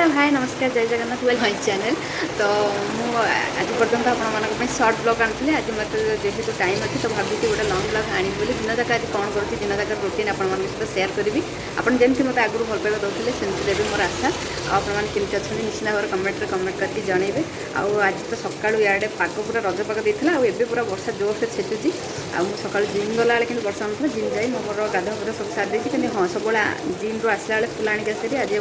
हाय नमस्कार जय Jagannath well my channel. तो आज पर्यटन आप सर्ट ब्लॉग आनी आज मत जेहेतु टाइम अच्छी तो भावी गोटे लंग ब्लॉग आनी बोली दिन तक आज कौन करुँच दिन तक रुटीन आप सेयार करी आपड़ जमी मत आगुरी भल पाइबा दौले सेमती देवी मोर आशा आपमती अच्छा निश्चित भाव में कमेंट करके जनइबे। आज तो सका इे पाग पूरा रज पाग देता और पूरा वर्षा जोर से छेचुची सका जिम गला कि वर्षा ना जिम जाए मोर गाधा पूरा सब सारी कि हाँ सब जिम रू आसला फुल आणिक आसि आज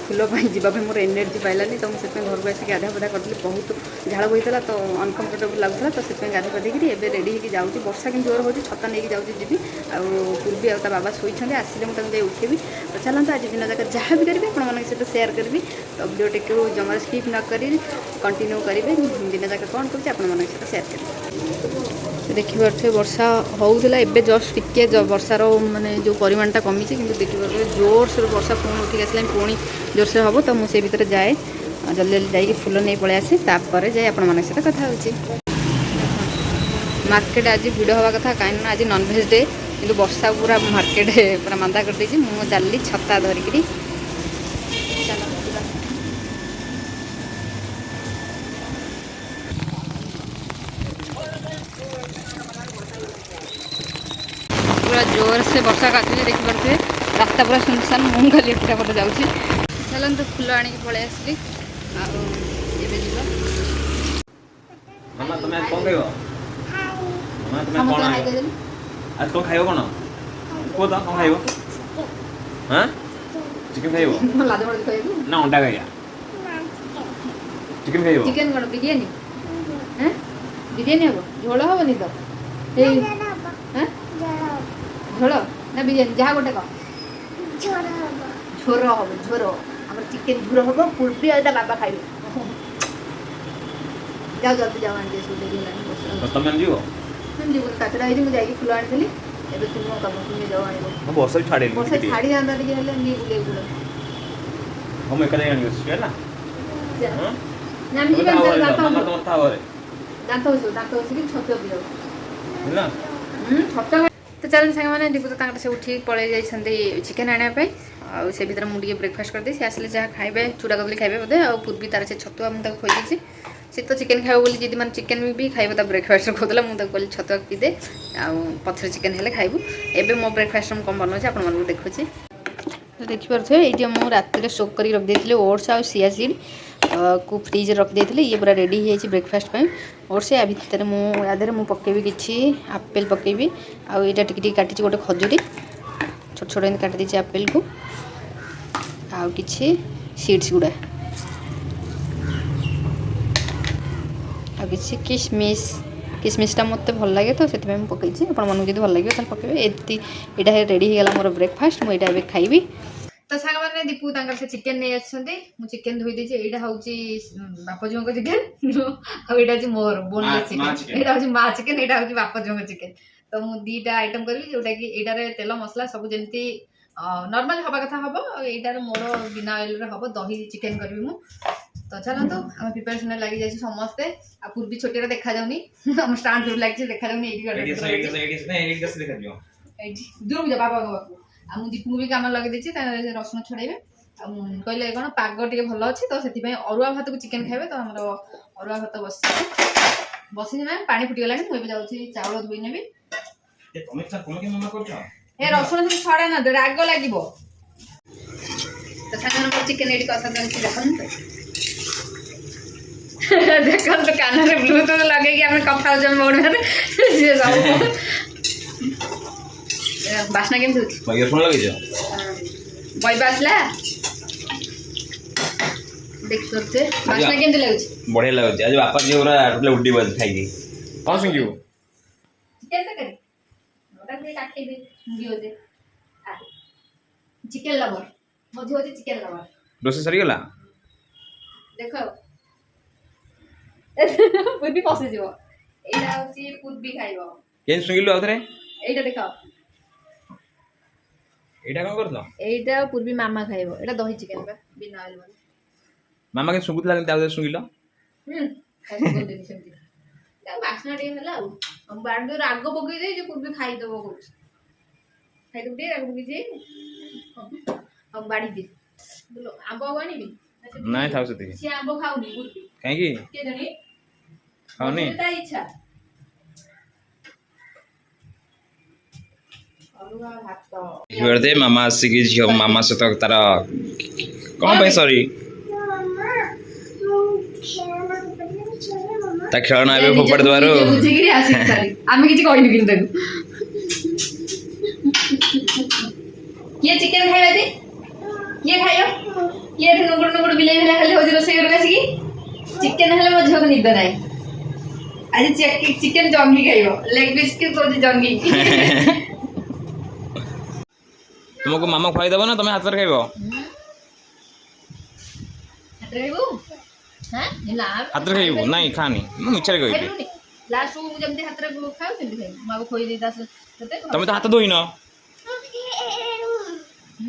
फुल जावाई मोर एनर्जी पाइलानी तो मुझे घर को आसिक गाधा पाधा करी बहुत झाड़ बोता तो अनकम्फर्टेबल लगुला तो से गाधा पाधेकि एवं रेडी होगी जाऊँगी वर्षा कि जोर हो छता नहीं जाऊँगी जी पूर्वी आ बाबा शोचे आसिले मुझे उठेबी तो चलते आज दिन जाक जहाँ भी करेंगे आप सहित सेयार करी तो वीडियोटी को जमा स्किप न कर कंटिन्यू करेंगे दिन जाक कौन करुँच आप सहित सेयार करेंगे। देखिए वर्षा होता है जस्ट टिके वर्षार मानने जो परिमाणटा कमी कि देखिए जोर से वर्षा पुणी उठिक आसला पुणी जोर से हम तो मुझे भीतर जाए जल्दी जल्दी जाइए फुल नहीं पलि आसे तापर जाए आप सहित कथा हो मार्केट आज भिड़ हवा कथा कहीं आज नॉनवेज डे कि वर्षा पूरा मार्केट पूरा मांदा कर देछि मु चलली छता धरिकी पूरा जोर से वर्षा काटुचे देखिपे रास्ता पूरा सुनसान मुझे खाली एटा पटे जाऊँगी चलन तो फुल आनी पलि आसली मामा तुम आज कौन खाइबो मामा तुम कौन आज कौन खाइबो कोन को तो कौन खाइबो हां चिकन खाइबो लाज मर खाइबो ना अंडा खाइया चिकन खाइबो चिकन कोन बिरयानी हैं बिरयानी हो झोल होबनी तो ए हैं झोल ना बिरयानी जहाँ गोटे कह झोर हम झोर आम चिकेन झोर हम पूर्वी आटा बाबा खाइबे जाओ जल्दी जाओ आंटी सब देरी तुम मन जीवो हम जीवन काचरा है मुझे जाके फुल आनी एबे तुम कम तुम जाओ आइबो हम वर्षा छाड़े वर्षा छाड़ी जांदा टिके हेले नी बुले बुले हम एकले आनी है ना हां नाम जी बंद दांत मामा तुम था और दांत हो कि छतो भी जाओ हैना छतो तो चलन संग माने दीपू तो से उठी पळे जाइछन्ते चिकन आने आ से भीतर मुझे ब्रेकफास्ट कर दी से आसले जहाँ खाइबे चूड़ा कदली खाइबे बोधे आ पूर्वी तार से छतुआ मुझे खोई देसी सी तो चिकेन खाइब बोली जी मैंने चिकेन भी खाइब ब्रेकफास्ट खोदला मुझे कहली छतुआ पीदे आ पछरे चिकेन हेले खाइबू एबे मो ब्रेकफास्ट में कम बनाऊँ आप देखुचे तो देखिपे ये मुझे राति स्टोक कर रख देती ओट्स आ सिया सीड को फ्रिज रख देती ये पूरा रेडी हो ब्रेकफास्ट ओट्स या भितर मुझे मुझे पकेबी किसी आपेल पकेबी आईटा टिके काटी गोटे खजूरी छोट छोट एम काटी देती आपेल को आउ किछि सीड्स गुड़ा आ किछि किसमिसटा मत भल लगे तो से पकई आप मन को भल लगे तो पकेबे यहाँ रेडी हो गला मोर ब्रेकफास्ट मुझे खाइबी तो सांग मैंने दीपू तंकर से चिकेन नहीं आछंती मु चिकेन धोई देछि एटा होउची बापजों को चिकेन आ एटा होउची मोर बोनलेस चिकेन एटा होउची मा चिकेन एटा होउची बापजों को चिकेन तो मु दीटा आइटम करबी जोटा कि एटा रे तेल मसला सब जेंती नॉर्मल हवा कथा हबो एटा रे मोर बिना ऑयल रे हबो दही चिकेन करबी मु तो चलतो हम प्रिपरेशन लागि जाई समस्ते आ पूर्वी छोटेरा देखा जाउनी हम स्टैंड दूर लागि देखा जाउनी एडी देखा दियो एडी दूर जा बाबा बाबू आ मु दीपू भी काम लगे देछि रसुन छड़ेबे कहले कौन पाग टे भल अच्छी तो से अरुआ भात को चिकेन खाइबे तो हमारे अरुआ भात बसी ना पानी फुटीगला मुझे जाऊँगी चाउल धोई नेबी ए रसुन सब छड़ा ना राग लगे तो सागर चिकेन एडी कसा देखो तो कान में ब्लूटूथ लगे आम कथा मोड़ सी सब बास्ना केमती बइबा आसला देख सकते बास्ना केमती लागुच बढ़िया लागुच आज बापा जी पूरा टोटल उड्डी बज खाई कौन सिंगियो चिकेन तो करे ओटा के काटे दे मुंगी होते चिकेन लवर मधु होते चिकेन लवर रोसे सरी गला देखो पूर्वी पसे जीव एटा होची पूर्वी खाइबो केन सुंगिलो आथरे एटा देखो एटा कोन करलो एटा पूर्वी मामा खाइबो एटा दही चिकेन बा बिना ऑयल वाला मामा के सुंगुत लागन ताव सुंगिलो खाइ बोल देनी सेमती ता बासना टे होला हम बाड दो राग पकई दे जे पूर्वी खाइ देबो कोछ खाइ दे राग पकई जे हम बाड़ी दे बोलो आंबो आनी भी ନାଇଁ ଥାଉ ସେତିକି ସିଏ ଆମ୍ବ ଖାଉନି ଗୁରୁପି କାହିଁକି କିଏ ଜାଣି ଖାଉନି ତା ଇଚ୍ଛା ଅରୁଆ ଭାତ ଦେ ମାମା ଆସିକି ଝିଅ ମାମା ସହିତ ତାର କଣ ପାଇଁ ସରି ତା ଖେଳନା ଏବେ ଫୋପାଡ଼ି ଦେବାରୁ ବୁଝିକିରି ଆସିକି ସାରି ଆମେ କିଛି କହିନୁ କିନ୍ତୁ ତାକୁ କିଏ ଚିକେନ ଖାଇବା ଯେ କିଏ ଖାଇବ କିଏ ଏଠି ନୁଗୁଡ ନୁଗୁଡ ବିଲେଇ ଭଳିଆ ଖାଲି ହଉଛି ରୋଷେଇ ଘରକୁ ଆସିକି ଚିକେନ ହେଲେ ମୋ ଝିଅକୁ ନିଦ ନାହିଁ ଆଜି ଚିକେନ ଜଙ୍ଗି ଖାଇବ ଲେଗ ପିସ୍ କି କହୁଛି ଜଙ୍ଗି ତୁମକୁ ମାମା ଖୁଆଇଦେବ ନା ତମେ ହାତରେ ଖାଇବ ହାତରେ ଖାଇବୁ ହାତରେ ଖାଇବୁ ନାଇଁ ଖାନି ମୁଁ ମିଛରେ କହିବି ଲାଷ୍ଟ ମୁଁ ଯେମିତି ହାତରେ ଖାଉ ସେମିତି ଖାଇବୁ ମୁଁ ଆଗ ଖୋଇ ଦେଇ ତା ସହିତ ତମେ ତ ହାତ ଧୋଇନ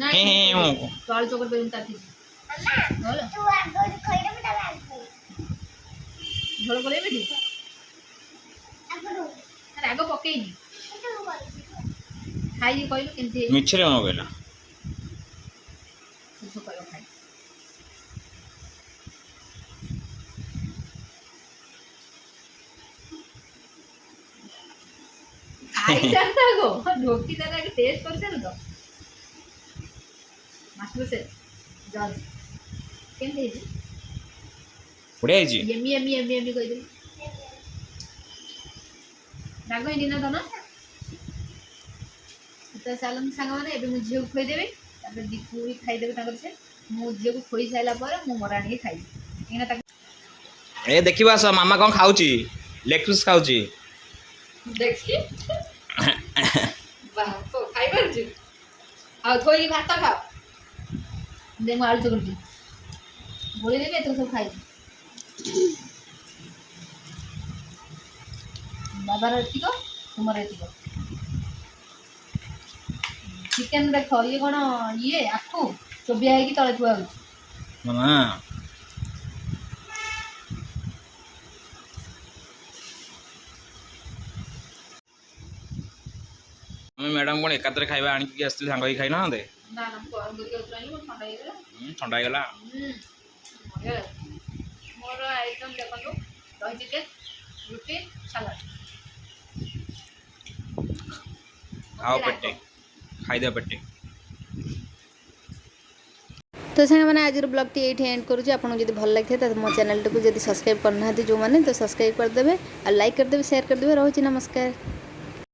ନାଇଁ ତଳେ ଚୋକର ପେଇ ତାତି ଝୋଳ ପଳେଇବେ ଟି ଆରେ ଆଗ ପକେଇନି ଖାଇକି କହିଲୁ କେମିତି ମିଛରେ ନ କହିଲା ଖାଇ ଖାଇଥାନ୍ତ ଆଗ ଢୋକି ତାର ଆগে ଟେଷ୍ଟ କରିଥାନ୍ତ ତ ମାଷ୍ଟର ସେ ଜଜ କେମିତି ହେଇଛି ବଢ଼ିଆ ହେଇଛି ଏମି ଏମି ଏମି ଏମି କହିଦେଲି ରାଗ ହେଇନି ନା ଧନ ତ ଚାଲନ୍ତୁ ସାଙ୍ଗମାନେ ଏବେ ମୁଁ ଝିଅକୁ ଖୋଇଦେବି ତାପରେ ଦୀପୁ ବି ଖାଇଦେବେ ତାଙ୍କର ସେ ମୁଁ ଝିଅକୁ ଖୋଇ ସାରିଲା ପରେ ମୁଁ ମୋର ଆଣିକି ଖାଇବି କାହିଁକିନା ତାକୁ ଏ ଦେଖିବା ଆସ ମାମା କ'ଣ ଖାଉଛି ଲେଗ ପିସ୍ ଖାଉଛି ଦେଖି ବାପ ଖାଇପାରୁଛୁ ଆଉ ଥୋଇକି ଭାତ ଖାଅ ଦେ ମୁଁ ଆଳୁ ଚକଟୁଛି ଗୋଳି ଦେବି ଏଥର ସବୁ ଖାଇବି ବାବାର ଏତିକ ତୁମର ଏତିକ ଚିକେନ ଦେଖ ଇଏ କ'ଣ ଇଏ ଆଖୁ ଚୋବିଆ ହେଇକି ତଳେ ଥୁଆ ହେଉଛି ମାମା ଆମେ ମ୍ୟାଡ଼ାମ କ'ଣ ଏକାଥରେ ଖାଇବା ଆଣିକି ଆସିଥିଲେ ସାଙ୍ଗ ହେଇକି ଖାଇନାହାନ୍ତି ନା ନା ଗରମ କରିକି ଆଉଥିଲି ଥଣ୍ଡା ହେଇଗଲା ଥଣ୍ଡା ହେଇଗଲା ମୋର ଆଇଟମ୍ ଦେଖନ୍ତୁ ଦହି ଚିକେନ ରୁଟି ସାଲାଡ଼ ଖାଅ ପେଟେ ଖାଇଦିଅ ପେଟେ तो सामने आज ब्लॉग टी ये एंड करुँच आपको जब भल लगी तो मो चैनल को जब सब्सक्राइब करना जो मैंने तो सब्सक्राइब करदे और लाइक करदे शेयर करदे रोचे नमस्कार।